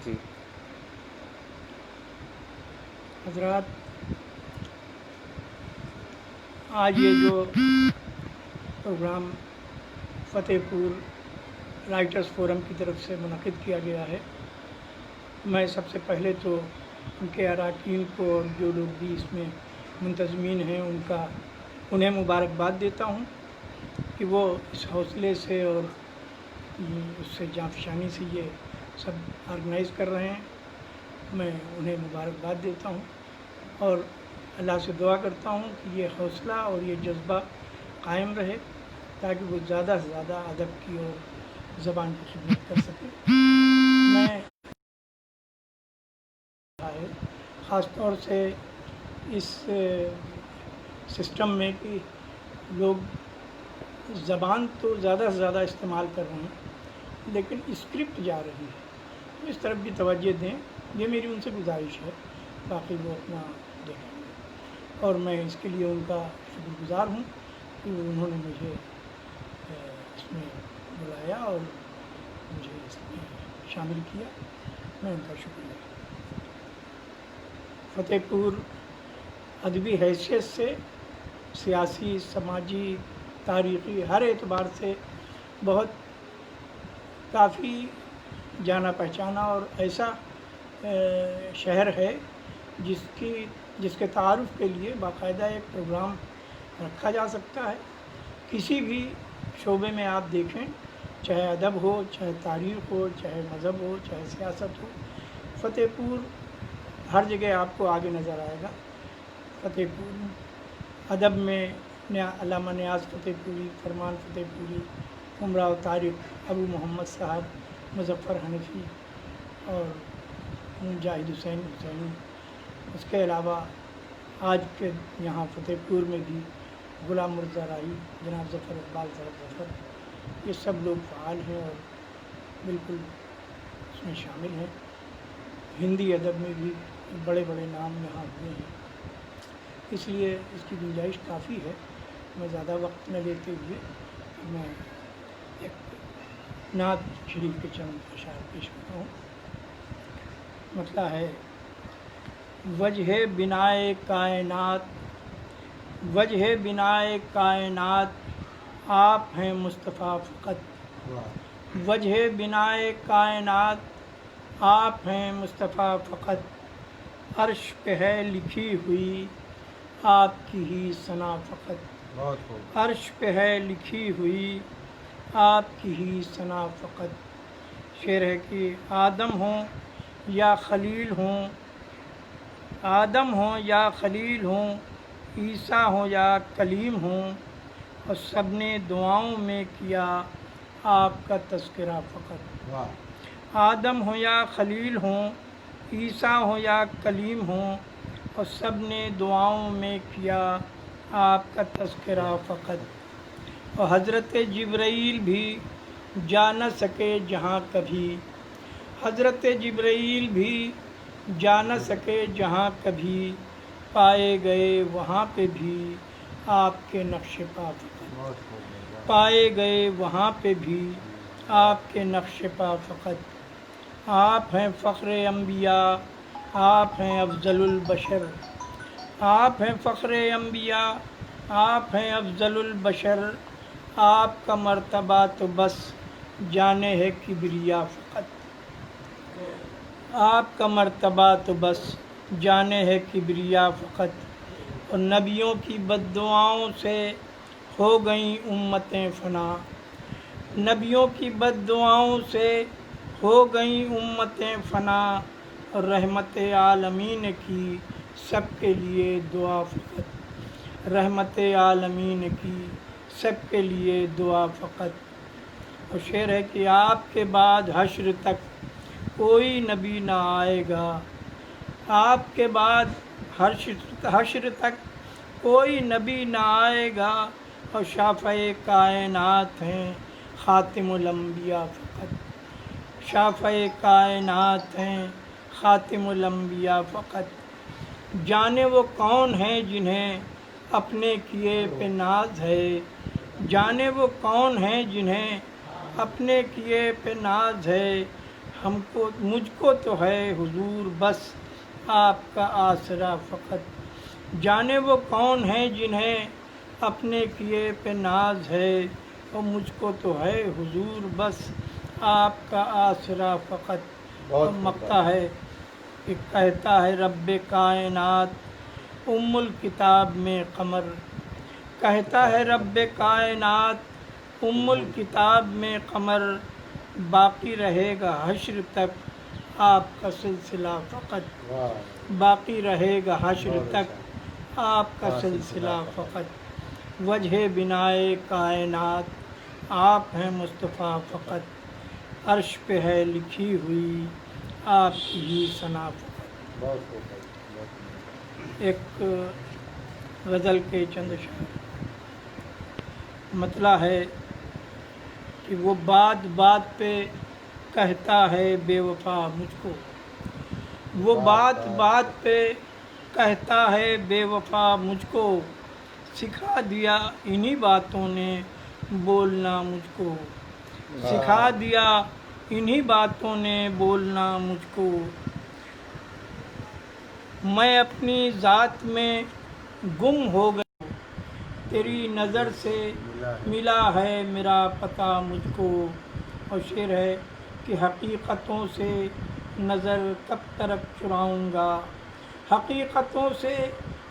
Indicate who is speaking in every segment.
Speaker 1: جی
Speaker 2: حضرات، آج یہ جو پروگرام فتح پور رائٹرز فورم کی طرف سے منعقد کیا گیا ہے، میں سب سے پہلے تو ان کے اراکین کو اور جو لوگ بھی اس میں منتظمین ہیں انہیں مبارکباد دیتا ہوں کہ وہ اس حوصلے سے اور اس سے جانفشانی سے یہ سب آرگنائز کر رہے ہیں۔ میں انہیں مبارکباد دیتا ہوں اور اللہ سے دعا کرتا ہوں کہ یہ حوصلہ اور یہ جذبہ قائم رہے تاکہ وہ زیادہ سے زیادہ ادب کی اور زبان کی خدمت کر سکیں۔ میں خاص طور سے اس سسٹم میں کہ لوگ زبان تو زیادہ سے زیادہ استعمال کر رہے ہیں لیکن اسکرپٹ جا رہی ہے، اس طرف بھی توجہ دیں، یہ میری ان سے گزارش ہے، باقی وہ اپنا دیکھیں گے۔ اور میں اس کے لیے ان کا شکر گزار ہوں کہ انہوں نے مجھے اس میں بلایا اور مجھے اس میں شامل کیا، میں ان کا شکریہ۔ فتح پور ادبی حیثیت سے، سیاسی، سماجی، تاریخی ہر اعتبار سے بہت کافی جانا پہچانا اور ایسا شہر ہے جس کے تعارف کے لیے باقاعدہ ایک پروگرام رکھا جا سکتا ہے۔ کسی بھی شعبے میں آپ دیکھیں، چاہے ادب ہو، چاہے تاریخ ہو، چاہے مذہب ہو، چاہے سیاست ہو، فتح پور ہر جگہ آپ کو آگے نظر آئے گا۔ فتح پور ادب میں علامہ نیاز فتح پوری، فرمان فتح پوری، امراؤ طارق، ابو محمد صاحب، مظفر حنفی اور جاہد حسین حسینی، اس کے علاوہ آج کے یہاں فتح پور میں بھی غلام مرزا رائی، جناب ظفر اقبال صاحب ظفر، یہ سب لوگ فعال ہیں اور بالکل اس میں شامل ہیں۔ ہندی ادب میں بھی بڑے بڑے نام یہاں ہوئے ہیں، اس لیے اس کی گنجائش کافی ہے۔ میں زیادہ وقت نہ لیتے ہوئے میں ایک نعت شریف کے چند اشعار پیش کرتا ہوں۔ مسئلہ ہے: وجہ بنائے کائنات، وجہ بنائے کائنات آپ ہیں مصطفیٰ فقط، وجہ بنائے کائنات آپ ہیں مصطفیٰ فقط، عرش پہ ہے لکھی ہوئی آپ کی ہی ثنا فقط، عرش پہ ہے لکھی ہوئی آپ کی ہی ثنا فقط۔ شعر ہے کہ آدم ہوں یا خلیل ہوں، آدم ہوں یا خلیل ہوں، عیسیٰ ہوں یا کلیم ہوں، اور سب نے دعاؤں میں کیا آپ کا تذکرہ فقط۔ آدم ہوں یا خلیل ہوں، عیسیٰ ہوں یا کلیم ہوں، اور سب نے دعاؤں میں کیا آپ کا تذکرہ فقط۔ اور حضرت جبرائیل بھی جا نہ سکے جہاں کبھی، حضرت جبرائیل بھی جا نہ سکے جہاں کبھی، پائے گئے وہاں پہ بھی آپ کے نقش پا فقط، پائے گئے وہاں پہ بھی آپ کے نقش پا فقط۔ آپ ہیں فخر انبیاء، آپ ہیں افضل البشر، آپ ہیں فخر انبیاء، آپ ہیں افضل البشر، آپ کا مرتبہ تو بس جانے ہے کبریا فقط، آپ کا مرتبہ تو بس جانے ہے کبریا فقط۔ اور نبیوں کی بد دعاؤں سے ہو گئیں امتیں فنا، نبیوں کی بد دعاؤں سے ہو گئیں امتیں فنا، اور رحمت عالمین کی سب کے لیے دعا فقط، رحمت عالمین کی سب کے لیے دعا فقط۔ اور شعر ہے کہ آپ کے بعد حشر تک کوئی نبی نہ آئے گا، آپ کے بعد حشر تک کوئی نبی نہ آئے گا، اور شافع کائنات ہیں خاتم الانبیاء فقط، شافع کائنات ہیں خاتم الانبیاء فقط۔ جانے وہ کون ہیں جنہیں اپنے کیے پہ ناز ہے، جانے وہ کون ہیں جنہیں اپنے کیے پہ ناز ہے، مجھ کو تو ہے حضور بس آپ کا آسرا فقط، جانے وہ کون ہیں جنہیں اپنے کیے پہ ناز ہے، اور مجھ کو تو ہے حضور بس آپ کا آسرا فقط۔ اور مقطع ہے کہ کہتا ہے رب کائنات ام الکتاب میں قمر، کہتا ہے رب کائنات ام الکتاب میں قمر، باقی رہے گا حشر تک آپ کا سلسلہ فقط، باقی رہے گا حشر تک آپ کا سلسلہ فقط، وجہ بنائے کائنات آپ ہیں مصطفیٰ فقط، عرش پہ ہے لکھی ہوئی آپ کی ہی ثنا فقط۔ ایک غزل کے چند اشعار۔ مطلع ہے کہ وہ بات بات پہ کہتا ہے بے وفا مجھ کو، وہ بات بات پہ کہتا ہے بے وفا مجھ کو، سکھا دیا انہی باتوں نے بولنا مجھ کو، سکھا دیا انہی باتوں نے بولنا مجھ کو، میں اپنی ذات میں گم ہو گیا، تیری نظر سے ملا ہے میرا پتہ مجھ کو۔ اور شعر ہے کہ حقیقتوں سے نظر کب تلک چراؤں گا، حقیقتوں سے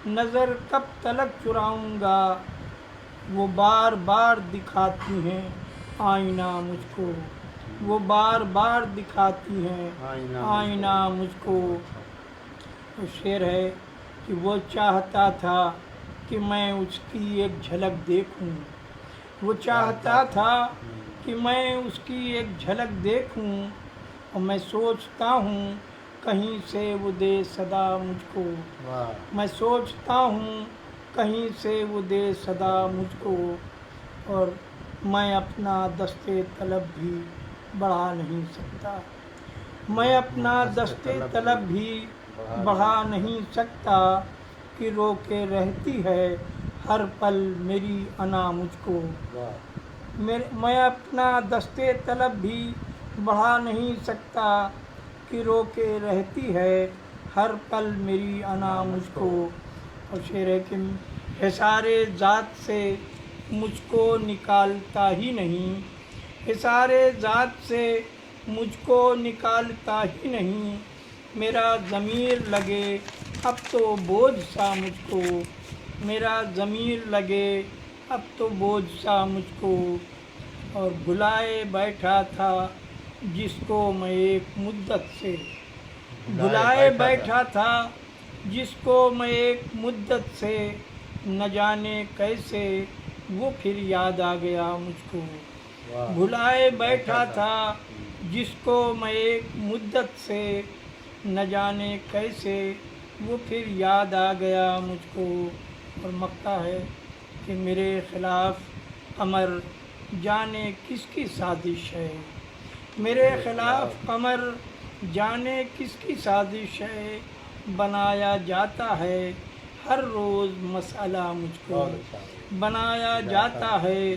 Speaker 2: نظر کب تلک چراؤں گا، وہ بار بار دکھاتی ہیں آئینہ مجھ کو، وہ بار بار دکھاتی ہیں آئینہ مجھ کو۔ اور شعر ہے کہ وہ چاہتا تھا کہ میں اس کی ایک جھلک دیکھوں، وہ چاہتا تھا کہ میں اس کی ایک جھلک دیکھوں، اور میں سوچتا ہوں کہیں سے وہ دے صدا مجھ کو، میں سوچتا ہوں کہیں سے وہ دے صدا مجھ کو، اور میں اپنا دستے طلب بھی بڑھا نہیں سکتا، میں اپنا دستے طلب بھی بڑھا نہیں سکتا، کہ روکے رہتی ہے ہر پل میری انا مجھ کو، میں اپنا دستے طلب بھی بڑھا نہیں سکتا، کہ روکے رہتی ہے ہر پل میری انا مجھ کو۔ اور شعر ہے کہ حصار ذات سے مجھ کو نکالتا ہی نہیں، حصار ذات سے مجھ کو نکالتا ہی نہیں، میرا ضمیر لگے اب تو بوجھ سا مجھ کو، میرا ضمیر لگے اب تو بوجھ سا مجھ کو، اور بھلائے بیٹھا تھا جس کو میں ایک مدت سے، بھلائے بیٹھا تھا جس کو میں ایک مدت سے، نہ جانے کیسے وہ پھر یاد آ گیا مجھ کو، بھلائے بیٹھا تھا جس کو میں ایک مدت سے، نہ جانے کیسے وہ پھر یاد آ گیا مجھ کو۔ اور مقطع ہے کہ میرے خلاف قمر جانے کس کی سازش ہے، میرے خلاف قمر جانے کس کی سازش ہے، بنایا جاتا ہے ہر روز مسئلہ مجھ کو، بنایا جاتا ہے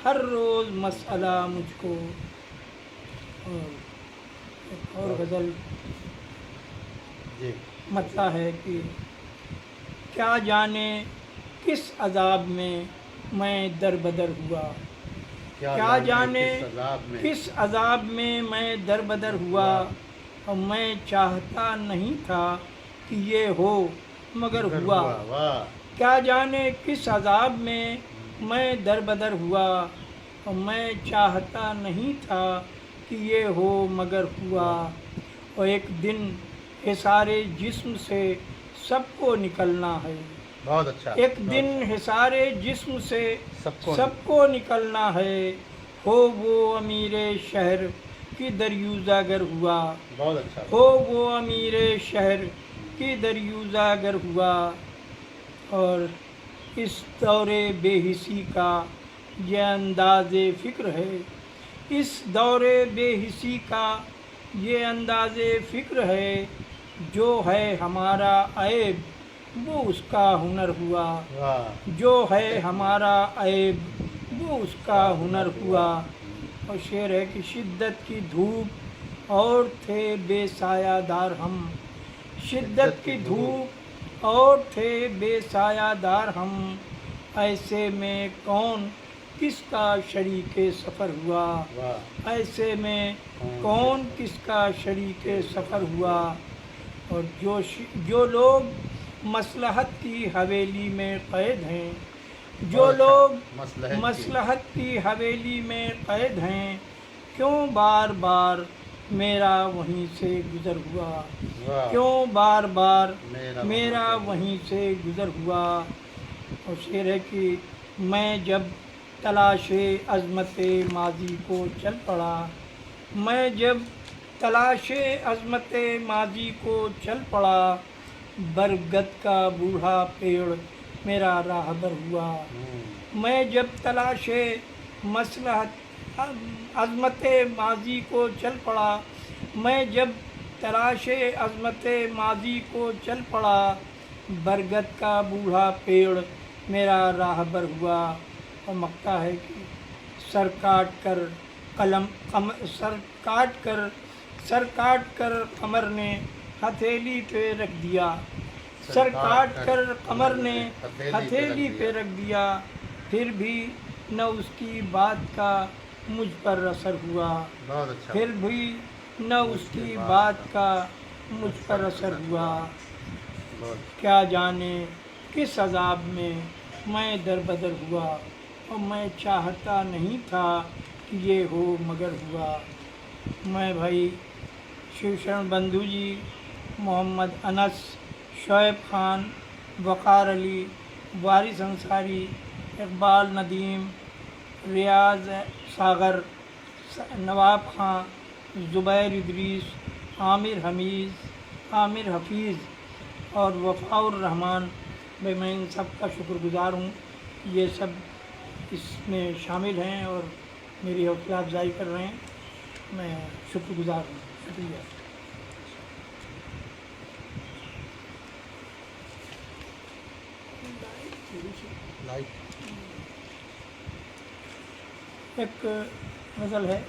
Speaker 2: ہر روز مسئلہ مجھ کو۔ اور غزل مطلع ہے کہ کیا جانے کس عذاب میں میں در بدر ہوا، کیا جانے کس عذاب میں میں در بدر ہوا، اور میں چاہتا نہیں تھا کہ یہ ہو مگر ہوا، کیا جانے کس عذاب میں میں در بدر ہوا، اور میں چاہتا نہیں تھا کہ یہ ہو مگر ہوا، اور ایک دن حصار جسم سے سب کو نکلنا ہے،
Speaker 1: بہت اچھا،
Speaker 2: ایک دن حصار جسم سے سب کو نکلنا ہے، ہو وہ امیر شہر کی دریوزہ گر ہوا،
Speaker 1: بہت اچھا،
Speaker 2: ہو وہ امیر شہر کی دریوزہ گر ہوا، اور اس دور بے حسی کا یہ انداز فکر ہے، اس دور بے حسی کا یہ انداز فکر ہے، جو ہے ہمارا عیب وہ اس کا ہنر ہوا، جو ہے ہمارا عیب وہ اس کا ہنر ہوا۔ اور شعر ہے کہ شدت کی دھوپ اور تھے بے سایہ دار ہم، شدت کی دھوپ اور تھے بے سایہ دار ہم، ایسے میں کون کس کا شریک سفر ہوا، ایسے میں کون کس کا شریک سفر ہوا۔ اور جو لوگ مصلحت کی حویلی میں قید ہیں، جو لوگ مصلحت کی حویلی میں قید ہیں، کیوں بار بار میرا وہیں سے گزر ہوا، کیوں بار بار میرا وہیں سے گزر ہوا۔ اور شعر ہے کہ میں جب تلاش عظمت ماضی کو چل پڑا، میں جب تلاش عظمت ماضی کو چل پڑا، برگد کا بوڑھا پیڑ میرا راہبر ہوا۔ میں جب تلاش مصلحت عظمت ماضی کو چل پڑا، میں جب تلاش عظمت ماضی کو چل پڑا، برگد کا بوڑھا پیڑ میرا راہبر ہوا۔ اور مقطع ہے کہ سر کاٹ کر قمر نے ہتھیلی پہ رکھ دیا، سر کاٹ کر قمر نے ہتھیلی پہ رکھ دیا، پھر بھی نہ اس کی بات کا مجھ پر اثر ہوا، پھر بھی نہ اس کی بات کا مجھ پر اثر ہوا۔ کیا جانے کس عذاب میں میں در بدر ہوا، اور میں چاہتا نہیں تھا کہ یہ ہو مگر ہوا۔ میں بھائی شیو شرن بندھو جی، محمد انس، شعیب خان، وقار علی، وارث انصاری، اقبال ندیم، ریاض ساغر، نواب خان، زبیر ادریس، عامر حفیظ اور وفاء الرحمان، میں ان سب کا شکر گزار ہوں۔ یہ سب اس میں شامل ہیں اور میری حوصلہ افزائی کر رہے ہیں، میں شکر گزار ہوں۔ شکریہ۔ ایک غزل ہے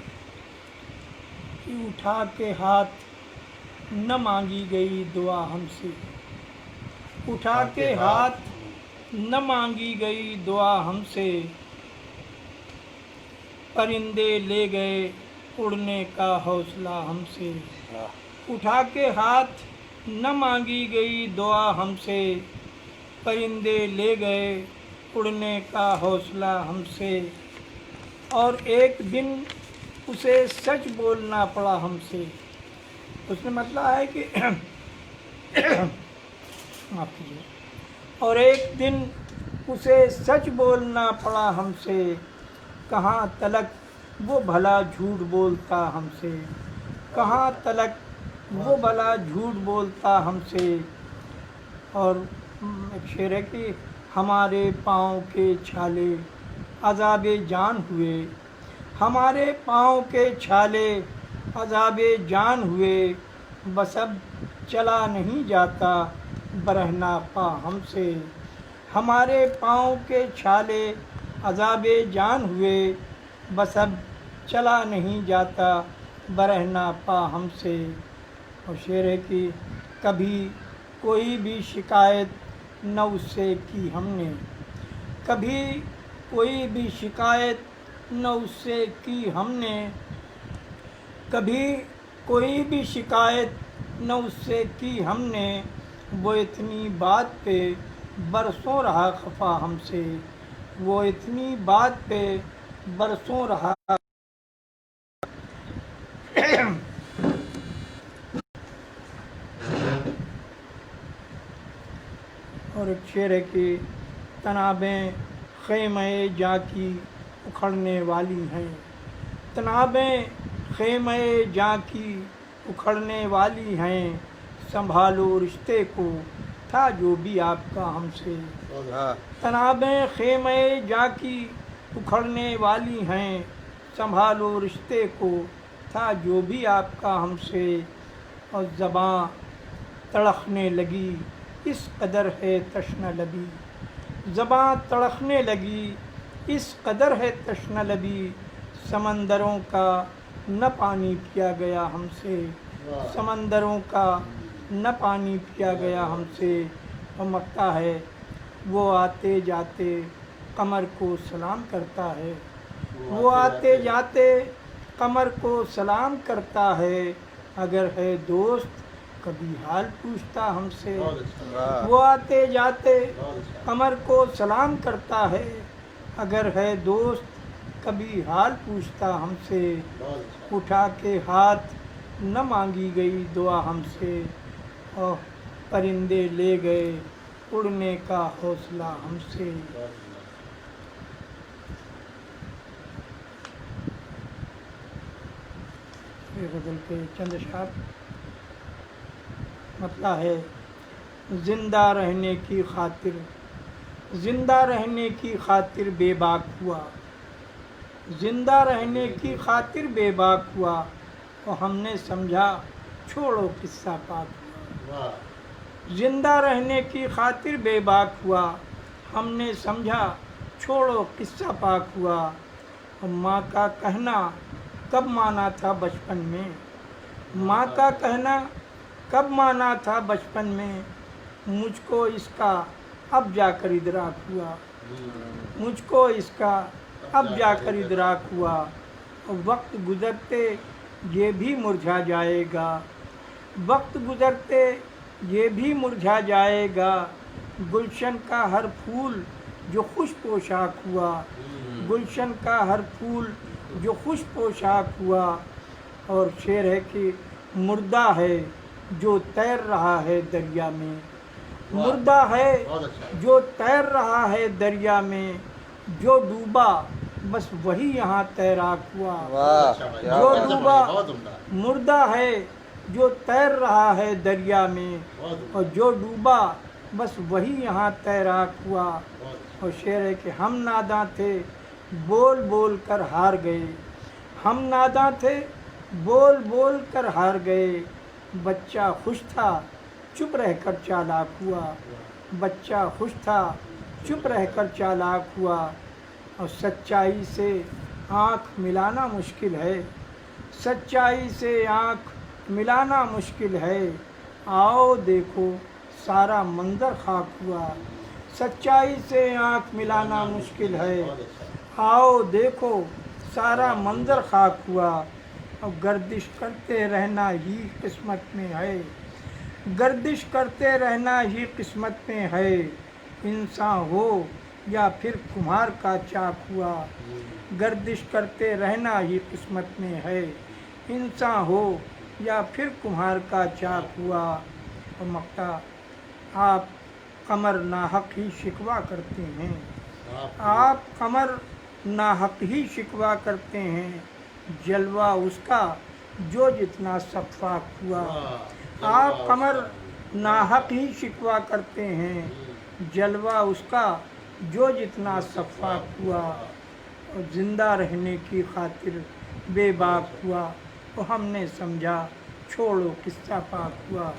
Speaker 2: کہ اٹھا کے ہاتھ نہ مانگی گئی دعا ہم سے، اٹھا کے ہاتھ نہ مانگی گئی دعا ہم سے، پرندے لے گئے اڑنے کا حوصلہ ہم سے، اٹھا کے ہاتھ نہ مانگی گئی دعا ہم سے، پرندے لے گئے اڑنے کا حوصلہ ہم سے، اور ایک دن اسے سچ بولنا پڑا ہم سے۔ اس میں مطلب ہے کہ معاف کیجیے، اور ایک دن اسے سچ بولنا پڑا ہم سے، کہاں تلک وہ بھلا جھوٹ بولتا ہم سے، کہاں تلک وہ بھلا جھوٹ بولتا ہم سے۔ اور ایک شعر ہے کہ ہمارے پاؤں کے چھالے عذاب جان ہوئے، ہمارے پاؤں کے چھالے عذاب جان ہوئے، بس اب چلا نہیں جاتا برہنہ پا ہم سے، ہمارے پاؤں کے چھالے عذاب جان ہوئے، بس اب چلا نہیں جاتا برہنہ پا ہم سے۔ اور شعر ہے کہ کبھی کوئی بھی شکایت نہ اس سے کی ہم نے، کبھی کوئی بھی شکایت نہ اس سے کی ہم نے، کبھی کوئی بھی شکایت نہ اس سے کی ہم نے، وہ اتنی بات پہ برسوں رہا خفا ہم سے، وہ اتنی بات پہ برسوں رہا۔ اور ایک شعر ہے کہ تنابیں خیمہ جاں کی اکھڑنے والی ہیں، تنابیں خیمہ جاں کی اکھڑنے والی ہیں، سنبھالو رشتے کو تھا جو بھی آپ کا ہم سے، تنابیں خیمہ جاں کی اکھڑنے والی ہیں، سنبھالو رشتے کو تھا جو بھی آپ کا ہم سے۔ اور زباں تڑکنے لگی اس قدر ہے تشنہ لبی، زباں تڑکنے لگی اس قدر ہے تشنہ لبی، سمندروں کا نہ پانی پیا گیا ہم سے، سمندروں کا نہ پانی پیا گیا ہم سے۔ اور مکتا ہے وہ آتے جاتے قمر کو سلام کرتا ہے، وہ آتے جاتے قمر کو سلام کرتا ہے، اگر ہے دوست کبھی حال پوچھتا ہم سے۔ وہ آتے جاتے قمر کو سلام کرتا ہے، اگر ہے دوست کبھی حال پوچھتا ہم سے۔ اٹھا کے ہاتھ نہ مانگی گئی دعا ہم سے، اور پرندے لے گئے اڑنے کا حوصلہ ہم سے۔ یہ غزل کے چند اشعار۔ مطلب ہے زندہ رہنے کی خاطر، زندہ رہنے کی خاطر بے باک ہوا، زندہ رہنے کی خاطر بے باک ہوا، اور ہم نے سمجھا چھوڑو قصہ پاک ہوا۔ زندہ رہنے کی خاطر بے باک ہوا، ہم نے سمجھا چھوڑو قصہ پاک ہوا۔ اور ماں کا کہنا کب مانا تھا بچپن میں، ماں کا کہنا کب مانا تھا بچپن میں، مجھ کو اس کا اب جا کر ادراک ہوا، مجھ کو اس کا اب جا کر ادراک ہوا۔ اور وقت گزرتے یہ بھی مرجھا جائے گا، وقت گزرتے یہ بھی مرجھا جائے گا، گلشن کا ہر پھول جو خوش پوشاک ہوا، گلشن کا ہر پھول جو خوش پوشاک ہوا۔ اور شعر ہے کہ مردہ ہے جو تیر رہا ہے دریا میں، مردہ ہے جو تیر رہا ہے دریا میں، جو ڈوبا بس وہی یہاں تیراک ہوا، جو ڈوبا مردہ ہے جو تیر رہا ہے دریا میں، اور جو ڈوبا بس وہی یہاں تیراک ہوا۔ اور شعر ہے کہ ہم ناداں تھے بول بول کر ہار گئے، ہم ناداں تھے بول بول کر ہار گئے، بچہ خوش تھا چپ رہ کر چالاک ہوا، بچہ خوش تھا چپ رہ کر چالاک ہوا۔ اور سچائی سے آنکھ ملانا مشکل ہے، سچائی سے آنکھ ملانا مشکل ہے، آؤ دیکھو سارا منظر خاک ہوا، سچائی سے آنکھ ملانا مشکل ہے، آؤ دیکھو سارا منظر خاک ہوا۔ اور گردش کرتے رہنا ہی قسمت میں ہے، گردش کرتے رہنا ہی قسمت میں ہے، انسان ہو یا پھر کمہار کا چاک ہوا، گردش کرتے رہنا ہی قسمت میں ہے، انسان ہو یا پھر کمہار کا چاک ہوا۔ اور مکتا آپ قمر ناحق ہی شکوہ کرتے ہیں، آپ قمر ناحق ہی شکوہ کرتے ہیں، جلوہ اس کا جو جتنا شفاف ہوا، آپ قمر ناحق ہی شکوہ کرتے ہیں، جلوہ اس کا جو جتنا شفاف ہوا۔ اور زندہ رہنے کی خاطر بے باک ہوا، تو ہم نے سمجھا چھوڑو قصہ پاک ہوا۔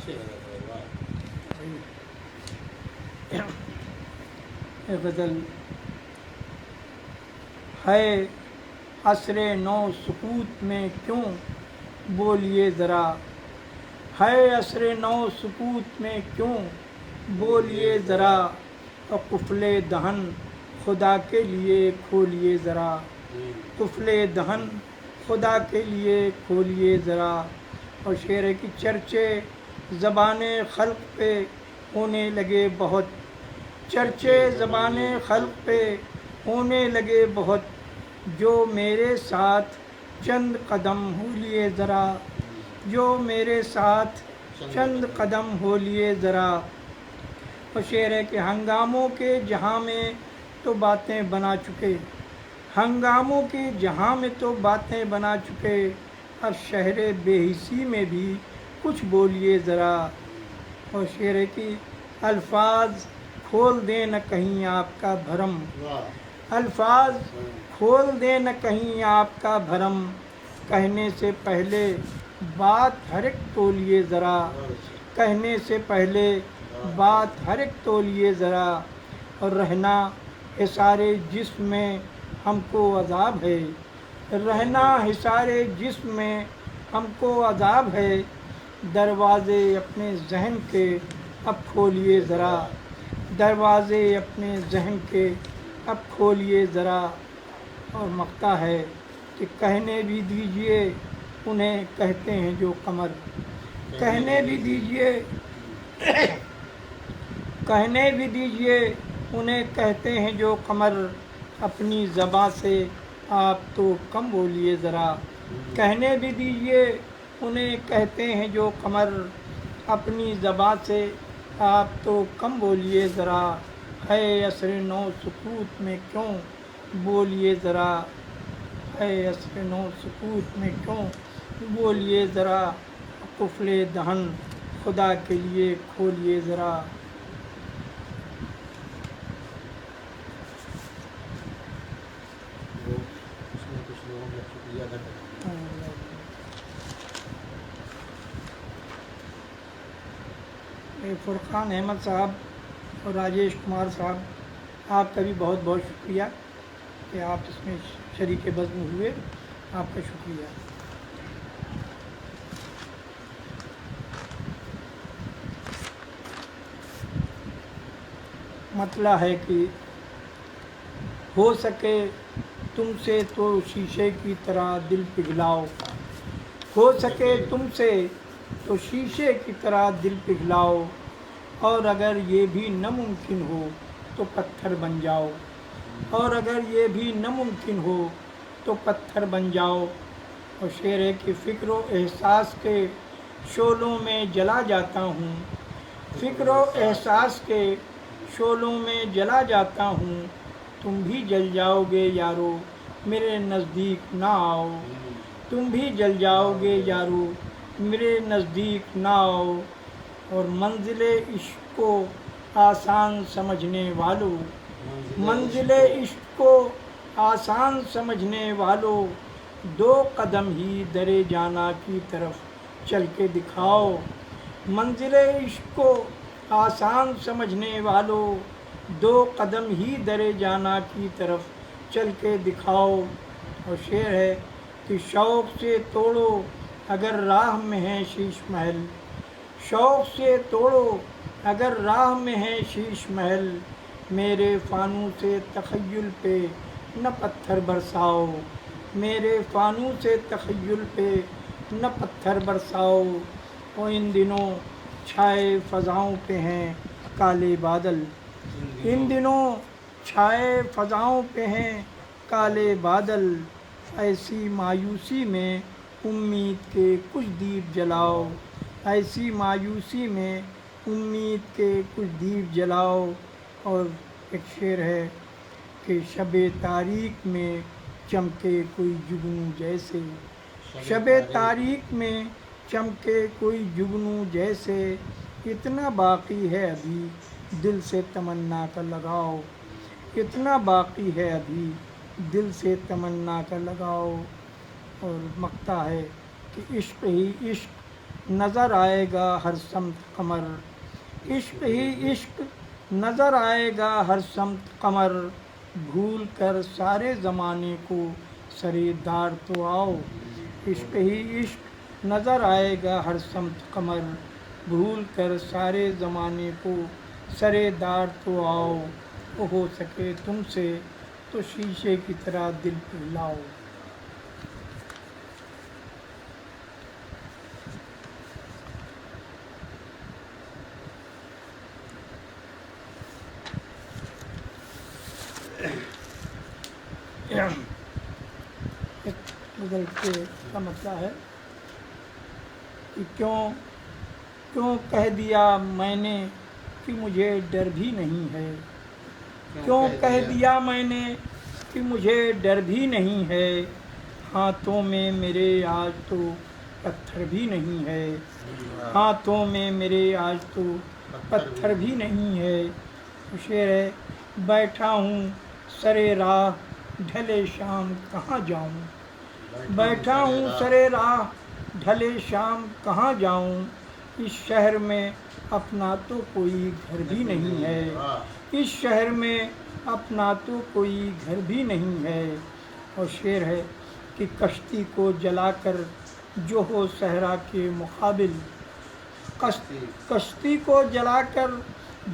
Speaker 2: یہ غزل ہے عصر نو سکوت میں کیوں بولیے ذرا، ہے عصر نو سکوت میں کیوں بولیے ذرا، اور قفل دہن خدا کے لیے کھولیے ذرا، قفل دہن خدا کے لیے کھولیے ذرا۔ اور شعر ہے کہ چرچے زبان خلق پہ ہونے لگے بہت، چرچے زبان خلق پہ ہونے لگے بہت، جو میرے ساتھ چند قدم ہو لیے ذرا، جو میرے ساتھ چند قدم ہو لیے ذرا۔ اور شعر ہے کہ ہنگاموں کے جہاں میں تو باتیں بنا چکے، ہنگاموں کے جہاں میں تو باتیں بنا چکے، اب شہر بے حسی میں بھی کچھ بولیے ذرا۔ اور شعر ہے کہ الفاظ کھول دیں نہ کہیں آپ کا بھرم، الفاظ کھول دیں نہ کہیں آپ کا بھرم، کہنے سے پہلے بات ہر ایک تولیے ذرا، کہنے سے پہلے بات ہر ایک تولیے ذرا۔ اور رہنا حصار جسم میں ہم کو عذاب ہے، رہنا حصارِ جسم میں ہم کو عذاب ہے، دروازے اپنے ذہن کے اب کھولیے ذرا، دروازے اپنے ذہن کے اب کھولیے ذرا۔ اور مقطع ہے کہ کہنے بھی دیجئے انہیں کہتے ہیں جو قمر، کہنے بھی دیجئے کہنے بھی دیجئے انہیں کہتے ہیں جو قمر، اپنی زباں سے آپ تو کم بولیے ذرا، کہنے بھی دیجئے انہیں کہتے ہیں جو قمر، اپنی زباں سے آپ تو کم بولیے ذرا، ہے عصر نو سکوت میں کیوں بولیے ذرا، ہے عصر نو سکوت میں کیوں بولیے ذرا، قفل دہن خدا کے لیے کھولیے ذرا۔ فرقان احمد صاحب اور راجیش کمار صاحب، آپ کا بھی بہت بہت شکریہ کہ آپ اس میں شریک بزم ہوئے، آپ کا شکریہ۔ مطلع ہے کہ ہو سکے تم سے تو شیشے کی طرح دل پگھلاؤ، ہو سکے تم سے تو شیشے کی طرح دل پگھلاؤ، اور اگر یہ بھی ناممکن ہو تو پتھر بن جاؤ، اور اگر یہ بھی ناممکن ہو تو پتھر بن جاؤ۔ اور شعر ہے کہ فکر و احساس کے شعلوں میں جلا جاتا ہوں، فکر و احساس کے شعلوں میں جلا جاتا ہوں، تم بھی جل جاؤ گے یارو میرے نزدیک نہ آؤ، تم بھی جل جاؤ گے یارو میرے نزدیک نہ آؤ۔ اور منزل عشق کو آسان سمجھنے والوں، منزل عشق کو آسان سمجھنے والوں، دو قدم ہی در جانا کی طرف چل کے دکھاؤ، منزل عشق کو آسان سمجھنے والوں، دو قدم ہی در جانا کی طرف چل کے دکھاؤ۔ اور شعر ہے کہ شوق سے توڑو اگر راہ میں ہے شیش محل، شوق سے توڑو اگر راہ میں ہے شیش محل، میرے فانوس تخیل پہ نہ پتھر برساؤ، میرے فانوس تخیل پہ نہ پتھر برساؤ۔ اور ان دنوں چھائے فضاؤں پہ ہیں کالے بادل، ان دنوں چھائے فضاؤں پہ ہیں کالے بادل، ایسی مایوسی میں امید کے کچھ دیپ جلاؤ، ایسی مایوسی میں امید کے کچھ دیپ جلاؤ۔ اور ایک شعر ہے کہ شب تاریک میں چمکے کوئی جگنو جیسے، شب تاریک میں چمکے کوئی جگنو جیسے، اتنا باقی ہے ابھی دل سے تمنا کا لگاؤ، اتنا باقی ہے ابھی دل سے تمنا کا لگاؤ۔ اور مقطع ہے کہ عشق ہی عشق نظر آئے گا ہر سمت قمر، عشق ہی عشق نظر آئے گا ہر سمت قمر، بھول کر سارے زمانے کو سرے دار تو آؤ، عشق ہی عشق نظر آئے گا ہر سمت قمر، بھول کر سارے زمانے کو سرے دار تو آؤ، ہو سکے تم سے تو شیشے کی طرح دل پگھلاؤ۔ غزل کے کا مسئلہ ہے کہ کیوں کہہ دیا میں نے کہ مجھے ڈر بھی نہیں ہے، کیوں کہہ دیا میں نے کہ مجھے ڈر بھی نہیں ہے، ہاتھوں میں میرے آج تو پتھر بھی نہیں ہے، ہاتھوں میں میرے آج تو پتھر بھی نہیں ہے۔ شعر ہے بیٹھا ہوں سرے راہ ڈھلے شام کہاں جاؤں، بیٹھا ہوں سرے راہ ڈھلے شام کہاں جاؤں، اس شہر میں اپنا تو کوئی گھر بھی نہیں ہے، اس شہر میں اپنا تو کوئی گھر بھی نہیں ہے۔ اور شعر ہے کہ کشتی کو جلا کر جو ہو صحرا کے مقابل، کشتی کو جلا کر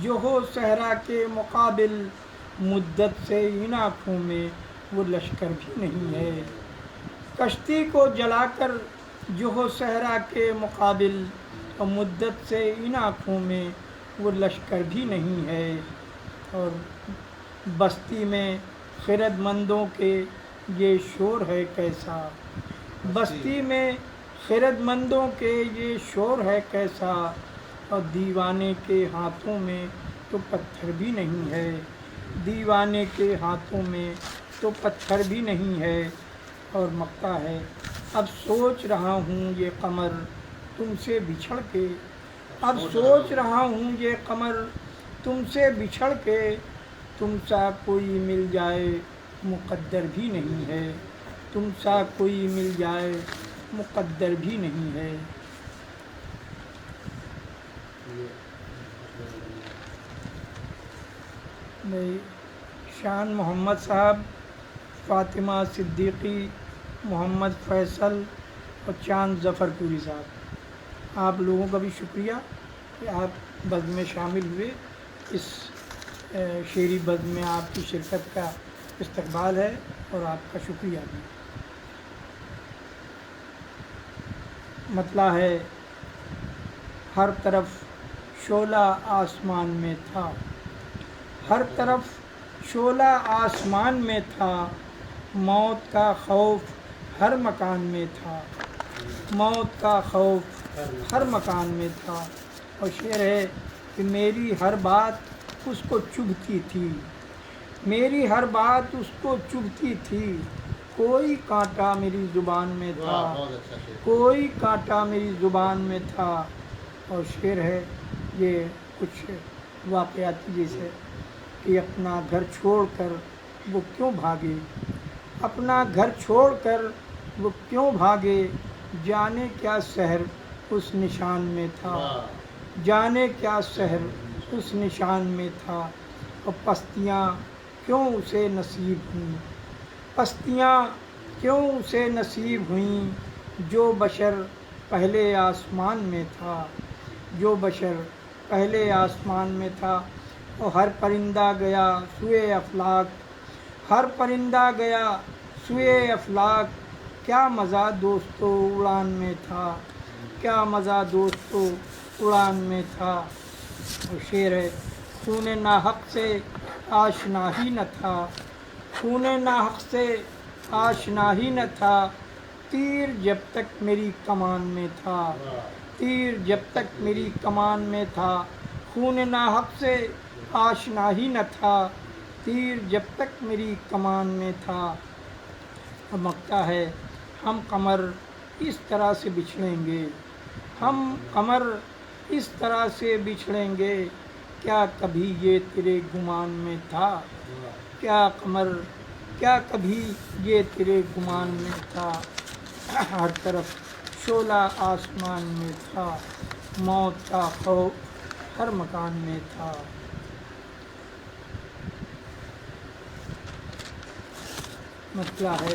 Speaker 2: جو ہو صحرا کے مقابل، مدت سے ان آنکھوں میں وہ لشکر بھی نہیں ہے۔ کشتی کو جلا کر جو ہو صحرا کے مقابل، اور مدت سے ان آنکھوں میں وہ لشکر بھی نہیں ہے۔ اور بستی میں خرد مندوں کے یہ شور ہے کیسا، بستی میں خرد مندوں کے یہ شور ہے کیسا، اور دیوانے کے ہاتھوں میں تو پتھر بھی نہیں ہے، دیوانے کے ہاتھوں میں تو پتھر بھی نہیں ہے۔ اور مکتا ہے اب سوچ رہا ہوں یہ قمر تم سے بچھڑ کے، اب سوچ رہا ہوں یہ قمر تم سے بچھڑ کے، تم سا کوئی مل جائے مقدر بھی نہیں ہے، تم سا کوئی مل جائے مقدر بھی نہیں ہے۔ شان محمد صاحب، فاطمہ صدیقی، محمد فیصل اور چاند ظفر پوری صاحب، آپ لوگوں کا بھی شکریہ کہ آپ بزم میں شامل ہوئے۔ اس شعری بزم میں آپ کی شرکت کا استقبال ہے اور آپ کا شکریہ بھی۔ مطلع ہے ہر طرف شعلہ آسمان میں تھا، ہر طرف شعلہ آسمان میں تھا، موت کا خوف ہر مکان میں تھا، موت کا خوف ہر مکان میں تھا۔ اور شعر ہے کہ میری ہر بات اس کو چبھتی تھی، میری ہر بات اس کو چبھتی تھی، کوئی کانٹا میری زبان میں تھا، کوئی کانٹا میری زبان میں تھا۔ اور شعر ہے یہ کچھ واقعاتی جیسے کہ اپنا گھر چھوڑ کر وہ کیوں بھاگے، اپنا گھر چھوڑ کر وہ کیوں بھاگے، جانے کیا سحر اس نشان میں تھا، جانے کیا سحر اس نشان میں تھا۔ اور پستیاں کیوں اسے نصیب ہوئیں، پستیاں کیوں اسے نصیب ہوئیں، جو بشر پہلے آسمان میں تھا، جو بشر پہلے آسمان میں تھا۔ اور ہر پرندہ گیا سوئے افلاک، ہر پرندہ گیا سوئے افلاک، کیا مزہ دوستو اڑان میں تھا، کیا مزہ دوستو اڑان میں تھا۔ اور شعر ہے خون ناحق سے آشنا ہی نہ تھا، خون ناحق سے آشنا ہی نہ تھا، تیر جب تک میری کمان میں تھا، تیر جب تک میری کمان میں تھا، خون ناحق سے آشنا ہی نہ تھا، تیر جب تک میری کمان میں تھا۔ اب مکتا ہے ہم قمر اس طرح سے بچھڑیں گے، ہم قمر اس طرح سے بچھڑیں گے، کیا کبھی یہ تیرے گمان میں تھا، کیا قمر کیا کبھی یہ تیرے گمان میں تھا۔ ہر طرف شعلہ آسمان میں تھا، موت کا خوف ہر مکان میں تھا۔ مسئلہ ہے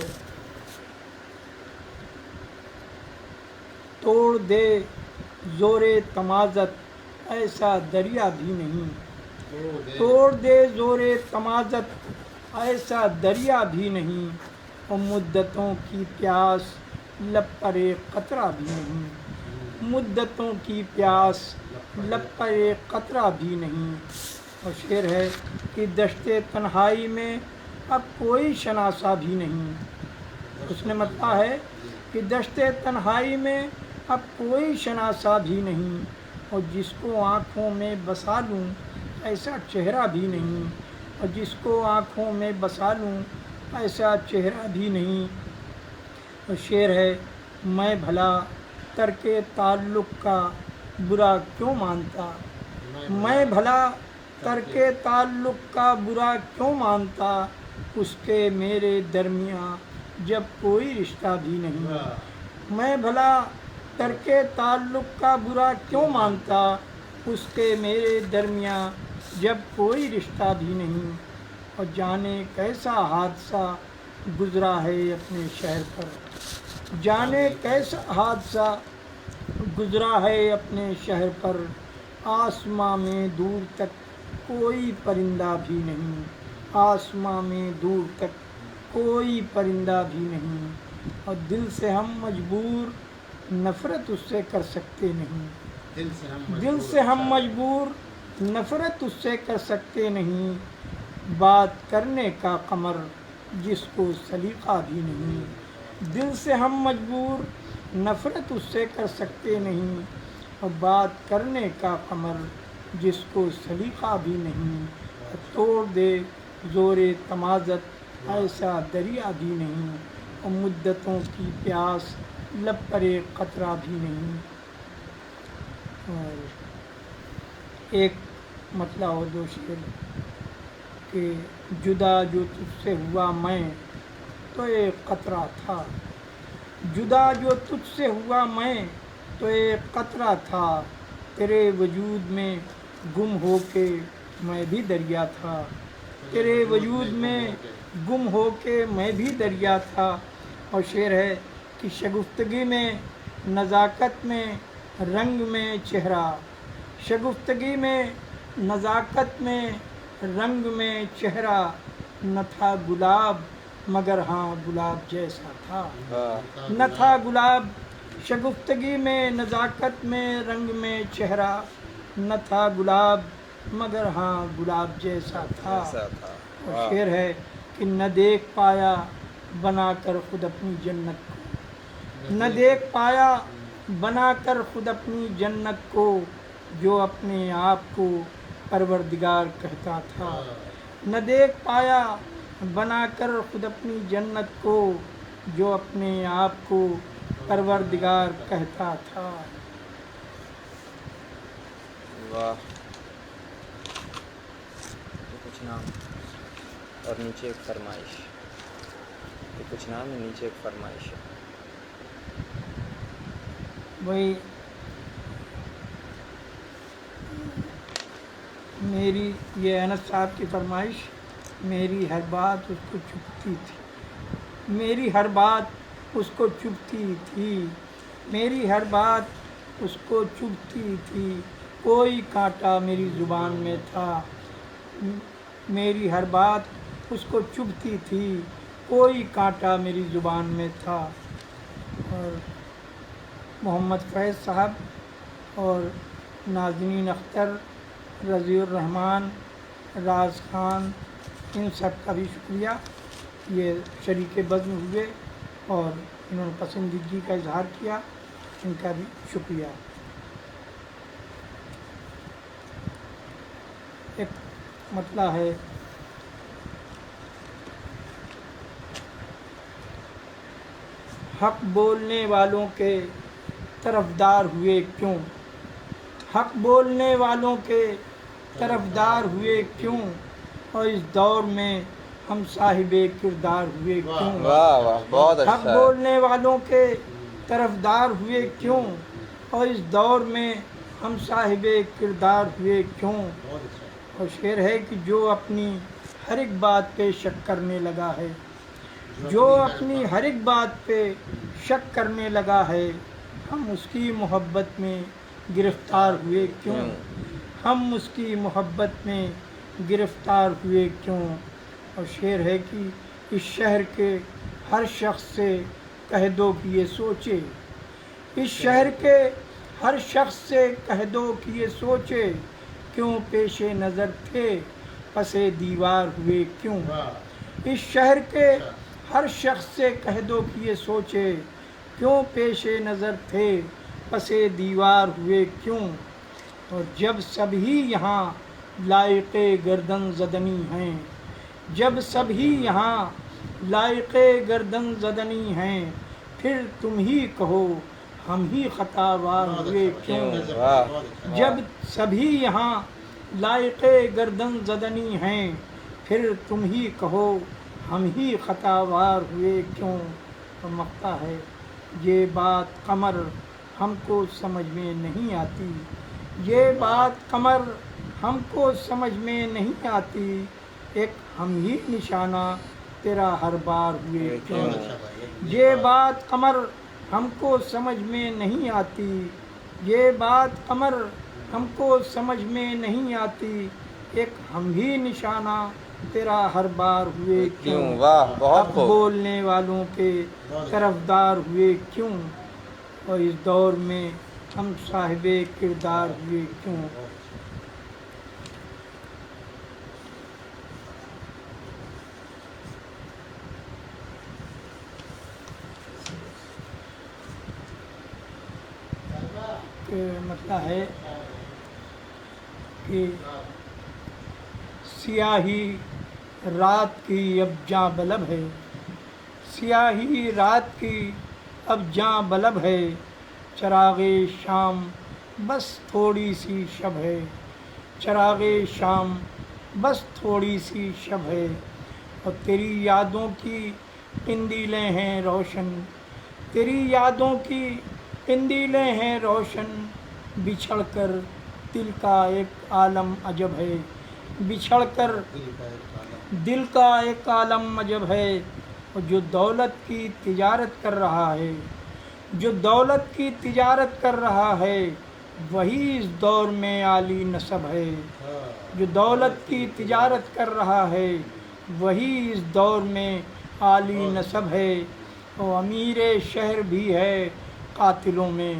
Speaker 2: توڑ دے زور تمازت ایسا دریا بھی نہیں، توڑ دے زور تمازت ایسا دریا بھی نہیں، اور مدتوں کی پیاس لب پر ایک قطرہ بھی نہیں، مدتوں کی پیاس لب پر ایک قطرہ بھی نہیں۔ اور شعر ہے کہ دشت تنہائی میں اب کوئی شناسا بھی نہیں، اس نے مطلع ہے کہ دشت تنہائی میں اب کوئی شناسا بھی نہیں، اور جس کو آنکھوں میں بسا لوں ایسا چہرہ بھی نہیں، اور جس کو آنکھوں میں بسا لوں ایسا چہرہ بھی نہیں۔ اور شعر ہے میں بھلا ترک تعلق کا برا کیوں مانتا، میں بھلا ترک تعلق کا برا کیوں مانتا، اس کے میرے درمیاں جب کوئی رشتہ بھی نہیں، میں بھلا ترک تعلق کا برا کیوں مانتا، اس کے میرے درمیاں جب کوئی رشتہ بھی نہیں۔ اور جانے کیسا حادثہ گزرا ہے اپنے شہر پر، جانے کیسا حادثہ گزرا ہے اپنے شہر پر، آسماں میں دور تک کوئی پرندہ بھی نہیں، آسماں میں دور تک کوئی پرندہ بھی نہیں، اور دل سے ہم مجبور نفرت اس سے کر سکتے نہیں، دل سے ہم مجبور نفرت اس سے کر سکتے نہیں، بات کرنے کا قمر جس کو سلیقہ بھی نہیں، دل سے ہم مجبور نفرت اس سے کر سکتے نہیں، اور بات کرنے کا قمر جس کو سلیقہ بھی نہیں، توڑ دے زور تمازت ایسا دریا بھی نہیں، اور مدتوں کی پیاس لب پر ایک قطرہ بھی نہیں۔ اور ایک مطلع اور دو شعر کہ جدا جو تجھ سے ہوا میں تو ایک قطرہ تھا، جدا جو تجھ سے ہوا میں تو ایک قطرہ تھا، تیرے وجود میں گم ہو کے میں بھی دریا تھا، تیرے وجود میں گم ہو کے میں بھی دریا تھا۔ اور شعر ہے کہ شگفتگی میں نزاکت میں رنگ میں چہرہ، شگفتگی میں نزاکت میں رنگ میں چہرہ، نہ تھا گلاب مگر ہاں گلاب جیسا تھا، نہ تھا گلاب شگفتگی میں نزاکت میں رنگ میں چہرہ، نہ تھا گلاب مگر ہاں گلاب جیسا تھا۔ اور شعر ہے کہ نہ دیکھ پایا بنا کر خود اپنی جنت کو، نہ دیکھ پایا بنا کر خود اپنی جنت کو، جو اپنے آپ کو پروردگار کہتا تھا، نہ دیکھ پایا بنا کر خود اپنی جنت کو، جو اپنے آپ کو پروردگار کہتا تھا۔
Speaker 1: واہ، کچھ نام اور نیچے ایک فرمائش، کچھ نام ہے نیچے ایک فرمائش ہے۔
Speaker 2: وہی میری یہ انس صاحب کی فرمائش، میری ہر بات اس کو چبھتی تھی، میری ہر بات اس کو چبھتی تھی، میری ہر بات اس کو چبھتی تھی، کوئی کانٹا میری زبان میں تھا، میری ہر بات اس کو چبھتی تھی، کوئی کانٹا میری زبان میں تھا۔ اور محمد فیض صاحب اور نازنین اختر، رضی الرحمن، راز خان، ان سب کا بھی شکریہ، یہ شریک بزم ہوئے اور انہوں نے پسندیدگی کا اظہار کیا، ان کا بھی شکریہ۔ ایک مطلع ہے حق بولنے والوں کے طرفدار ہوئے کیوں، حق بولنے والوں کے طرفدار ہوئے کیوں، اور اس دور میں ہم صاحب کردار ہوئے کیوں،
Speaker 1: واہ واہ، بہت
Speaker 2: حق
Speaker 1: اچھا ہے۔
Speaker 2: بولنے والوں کے طرفدار ہوئے کیوں، اور اس دور میں ہم صاحب کردار ہوئے کیوں۔ اور شعر ہے کہ جو اپنی ہر ایک بات پہ شک کرنے لگا ہے، جو اپنی ہر ایک بات پہ شک کرنے لگا ہے، ہم اس کی محبت میں گرفتار ہوئے کیوں، ہم اس کی محبت میں گرفتار ہوئے کیوں۔ اور شعر ہے کہ اس شہر کے ہر شخص سے کہہ دو کہ یہ سوچے، اس شہر کے ہر شخص سے کہہ دو کہ یہ سوچے، کیوں پیش نظر تھے پس دیوار ہوئے کیوں، اس شہر کے ہر شخص سے کہہ دو کہ یہ سوچے، کیوں پیش نظر تھے پس دیوار ہوئے کیوں۔ اور جب سبھی یہاں لائق گردن زدنی ہیں، جب سبھی یہاں لائق گردن زدنی ہیں، پھر تم ہی کہو ہم ہی خطا وار ہوئے کیوں، جب سبھی یہاں لائق گردن زدنی ہیں، پھر تم ہی کہو ہم ہی خطا وار ہوئے کیوں۔ اور مقطع ہے یہ بات قمر ہم کو سمجھ میں نہیں آتی، یہ بات قمر ہم کو سمجھ میں نہیں آتی، ایک ہم ہی نشانہ تیرا ہر بار ہوئے کیوں؟ یہ بات قمر ہم کو سمجھ میں نہیں آتی، یہ بات قمر ہم کو سمجھ میں نہیں آتی، ایک ہم ہی نشانہ تیرا ہر بار ہوئے کیوں؟
Speaker 1: واہ بہت
Speaker 2: حق
Speaker 1: خوب.
Speaker 2: بولنے والوں کے طرفدار ہوئے کیوں؟ اور اس دور میں ہم صاحب کردار ہوئے کیوں؟ کہ مسئلہ ہے کہ سیاہی رات کی اب جاں بلب ہے، سیاہی رات کی اب جاں بلب ہے، چراغ شام بس تھوڑی سی شب ہے، چراغ شام بس تھوڑی سی شب ہے، اور تیری یادوں کی قندیلیں ہیں روشن، تیری یادوں کی قندیلیں ہیں روشن، بچھڑ کر دل کا ایک عالم عجب ہے، بچھڑ کر دل کا ایک عالم عجب ہے، اور جو دولت کی تجارت کر رہا ہے، جو دولت کی تجارت کر رہا ہے، وہی اس دور میں عالی نسب ہے، جو دولت کی تجارت کر رہا ہے، وہی اس دور میں عالی نسب ہے، اور امیر شہر بھی ہے قاتلوں میں،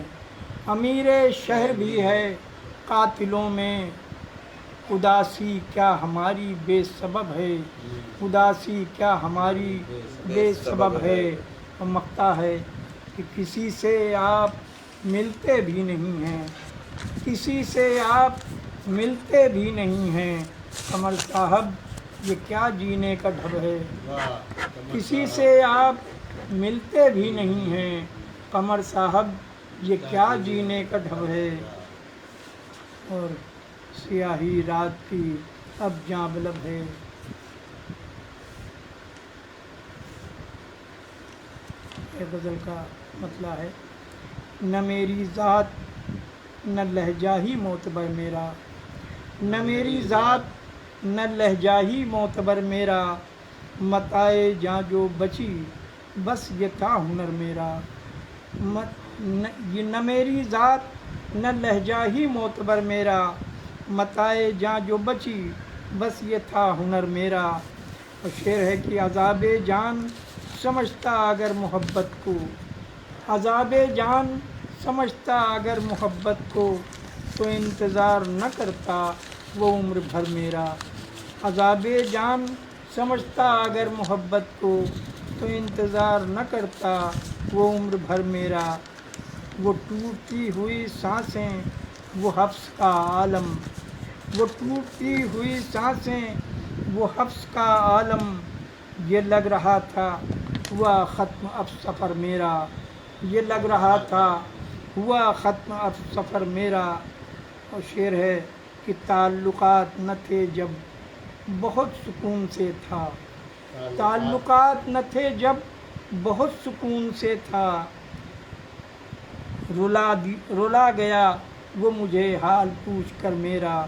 Speaker 2: امیر شہر بھی ہے قاتلوں میں، اداسی کیا ہماری بے سبب ہے، اداسی کیا ہماری بے سبب ہے، اور مقطع ہے کہ کسی سے آپ ملتے بھی نہیں ہیں، کسی سے آپ ملتے بھی نہیں ہیں، قمر صاحب یہ کیا جینے کا ڈھب ہے، کسی سے آپ ملتے بھی نہیں ہیں، قمر صاحب یہ کیا جینے کا ڈھب ہے، اور سیاہی رات کی اب جاں بلب ہے۔ یہ غزل کا مطلب ہے، نہ میری ذات نہ لہجہ ہی معتبر میرا، نہ میری ذات نہ لہجہ ہی معتبر میرا، متاع جاں جو بچی بس یہ تھا ہنر میرا، نہ میری ذات نہ لہجہ ہی معتبر میرا، متاع جاں جو بچی بس یہ تھا ہنر میرا، اور شعر ہے کہ عذاب جان سمجھتا اگر محبت کو، عذاب جان سمجھتا اگر محبت کو، تو انتظار نہ کرتا وہ عمر بھر میرا، عذاب جان سمجھتا اگر محبت کو، تو انتظار نہ کرتا وہ عمر بھر میرا، وہ ٹوٹتی ہوئی سانسیں وہ حبس کا عالم، وہ ٹوٹتی ہوئی سانسیں وہ حبس کا عالم، یہ لگ رہا تھا ہوا ختم اب سفر میرا، یہ لگ رہا تھا ہوا ختم اب سفر میرا، اور شعر ہے کہ تعلقات نہ تھے جب بہت سکون سے تھا، تعلقات نہ تھے جب بہت سکون سے تھا، رلا گیا وہ مجھے حال پوچھ کر میرا،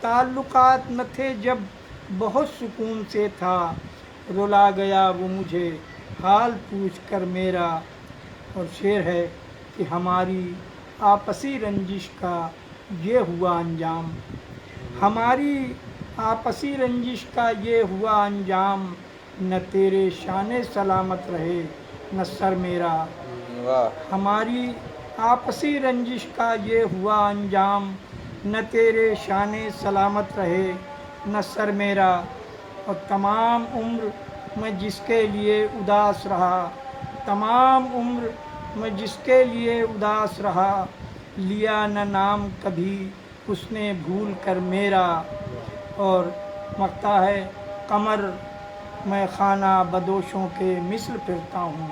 Speaker 2: تعلقات نہ تھے جب بہت سکون سے تھا، رلا گیا وہ مجھے حال پوچھ کر میرا، اور شعر ہے کہ ہماری آپسی رنجش کا یہ ہوا انجام، ہماری آپسی رنجش کا یہ ہوا انجام، نہ تیرے شان سلامت رہے نہ سر میرا، ہماری آپسی رنجش کا یہ ہوا انجام، نہ تیرے شان سلامت رہے نہ سر میرا، اور تمام عمر میں جس کے لیے اداس رہا، تمام عمر میں جس کے لیے اداس رہا، لیا نہ نام کبھی اس نے بھول کر میرا، اور مقطع ہے قمر میں خانہ بدوشوں کے مثل پھرتا ہوں،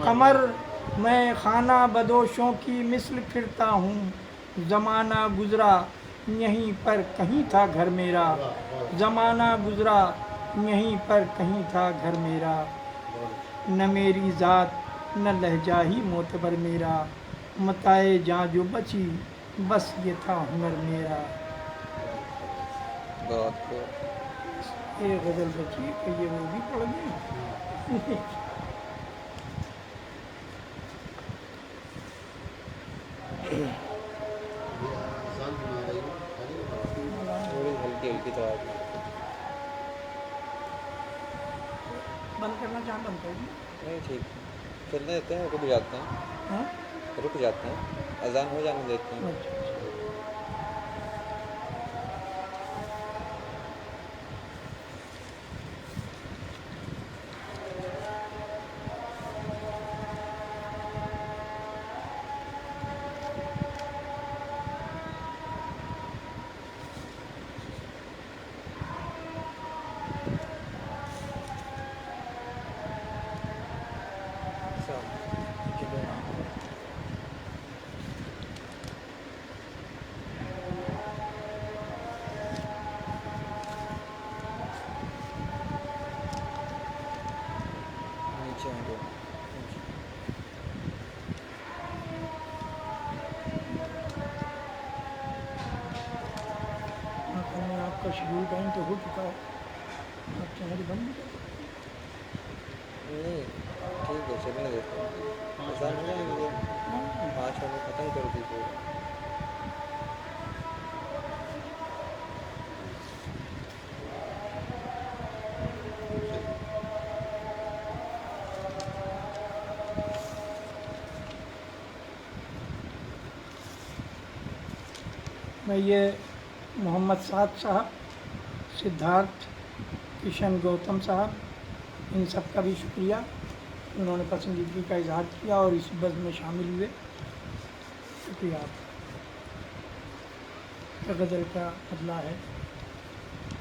Speaker 2: قمر میں خانہ بدوشوں کی مثل پھرتا ہوں، زمانہ گزرا یہیں پر کہیں تھا گھر میرا، زمانہ گزرا یہیں پر کہیں تھا گھر میرا، نہ میری ذات نہ لہجہ ہی معتبر میرا، متاع جاں جو بچی بس یہ تھا ہنر میرا۔ یہ غزل بچی ہے کہ یہ وہ بھی پڑھ گئے.
Speaker 1: تھوڑی ہلکی ہلکی تو آتی ہے.
Speaker 2: بند کرنا چاہیں بند کر دیں.
Speaker 1: نہیں ٹھیک ہے، چلنے دیتے ہیں، رک جاتے ہیں،
Speaker 2: ہاں
Speaker 1: رک جاتے ہیں، اذان ہو جانے دیتے ہیں.
Speaker 2: اچھا اچھا.
Speaker 1: نیچے ہیں جو
Speaker 2: آخر میں آپ کا شیڈول ٹائم تو ہو چکا ہے، آپ چاہیں تو بند بھی کر سکتے
Speaker 1: نہیں ٹھیک ہے، چلنے دیتے ہیں، اذان ہو جانے دیتے ہیں،
Speaker 2: ہیں.
Speaker 1: 5 منٹ ختم کر دیجیے.
Speaker 2: میں یہ محمد سعد صاحب، سدھارتھ کشن گوتم صاحب، ان سب کا بھی شکریہ، انہوں نے پسندیدگی کا اظہار کیا اور اس بزم میں شامل ہوئے. شکریہ آپ کا. غزل کا بدلہ ہے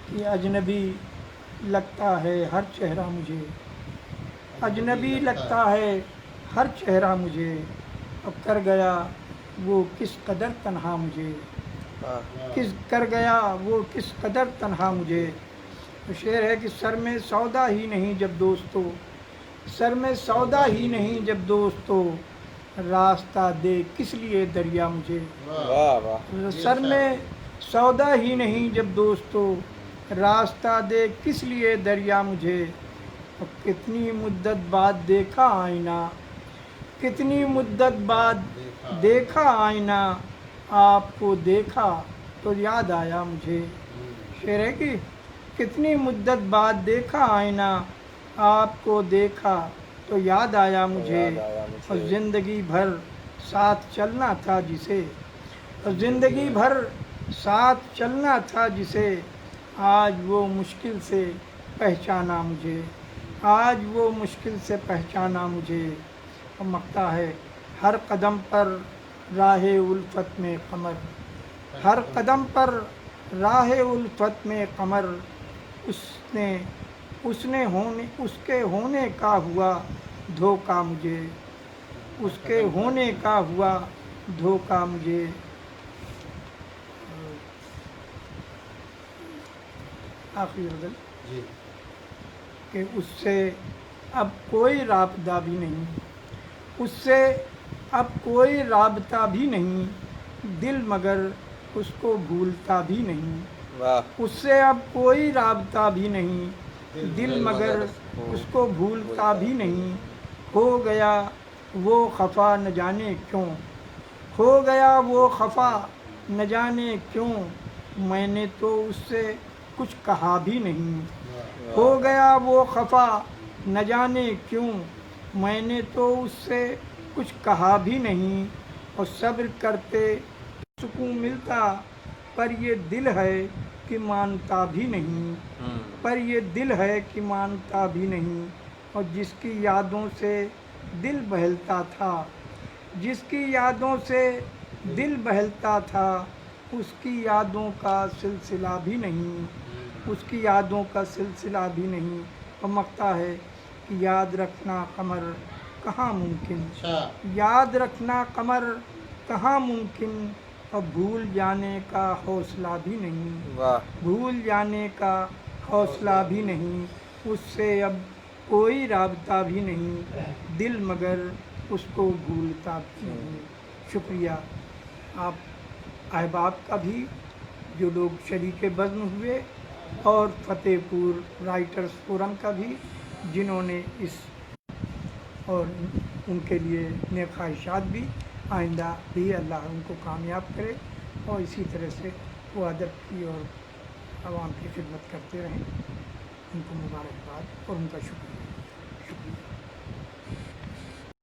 Speaker 2: کہ اجنبی لگتا ہے ہر چہرہ مجھے، اجنبی لگتا ہے ہر چہرہ مجھے، اب کر گیا وہ کس قدر تنہا مجھے، کس کر گیا وہ کس قدر تنہا مجھے. تو شعر ہے کہ سر میں سودا ہی نہیں جب دوستو، سر میں سودا ہی نہیں جب دوستو، راستہ دے کس لیے دریا مجھے.
Speaker 1: واہ واہ.
Speaker 2: سر میں سودا ہی نہیں جب دوستو، راستہ دے کس لیے دریا مجھے. اب کتنی مدت بعد دیکھا آئینہ، کتنی مدت بعد دیکھا آئینہ، آپ کو دیکھا تو یاد آیا مجھے. شعر ہے کہ کتنی مدت بعد دیکھا آئینہ، آپ کو دیکھا تو یاد آیا مجھے.
Speaker 1: یاد آیا مجھے.
Speaker 2: اور زندگی بھر ساتھ چلنا تھا جسے، اور زندگی بھر ساتھ چلنا تھا جسے، آج وہ مشکل سے پہچانا مجھے، آج وہ مشکل سے پہچانا مجھے. اور مقطع ہے ہر قدم پر راہ الفت میں قمر، ہر قدم پر راہ الفت میں قمر، اس کے ہونے کا ہوا دھوکا مجھے، اس کے ہونے کا ہوا دھوکا مجھے. آخری غزل کہ اس سے اب کوئی رابطہ بھی نہیں، اس سے اب کوئی رابطہ بھی نہیں، دل مگر اس کو بھولتا بھی نہیں.
Speaker 1: واہ.
Speaker 2: اس سے اب کوئی رابطہ بھی نہیں، دل مگر اس کو بھولتا بھی نہیں. ہو گیا وہ خفا نہ جانے کیوں، ہو گیا وہ خفا نہ جانے کیوں، میں نے تو اس سے کچھ کہا بھی نہیں. ہو گیا وہ خفا نہ جانے کیوں، میں نے تو اس سے کچھ کہا بھی نہیں. اور صبر کرتے سکون ملتا، پر یہ دل ہے کہ مانتا بھی نہیں، پر یہ دل ہے کہ مانتا بھی نہیں. اور جس کی یادوں سے دل بہلتا تھا، جس کی یادوں سے دل بہلتا تھا، اس کی یادوں کا سلسلہ بھی نہیں، اس کی یادوں کا سلسلہ بھی نہیں. اور مقطع ہے کہ یاد رکھنا قمر کہاں ممکن، یاد رکھنا قمر کہاں ممکن، اور بھول جانے کا حوصلہ بھی نہیں،
Speaker 1: واہ.
Speaker 2: بھول جانے کا حوصلہ بھی نہیں. اس سے اب کوئی رابطہ بھی نہیں، دل مگر اس کو بھولتا بھی نہیں. شکریہ آپ احباب کا بھی جو لوگ شریک بزم ہوئے، اور فتح پور رائٹرز فورم کا بھی، جنہوں نے اس اور ان کے لیے نیک خواہشات بھی، آئندہ بھی اللہ ان کو کامیاب کرے اور اسی طرح سے وہ ادب کی اور عوام کی خدمت کرتے رہیں۔ ان کو مبارکباد اور ان کا شکریہ۔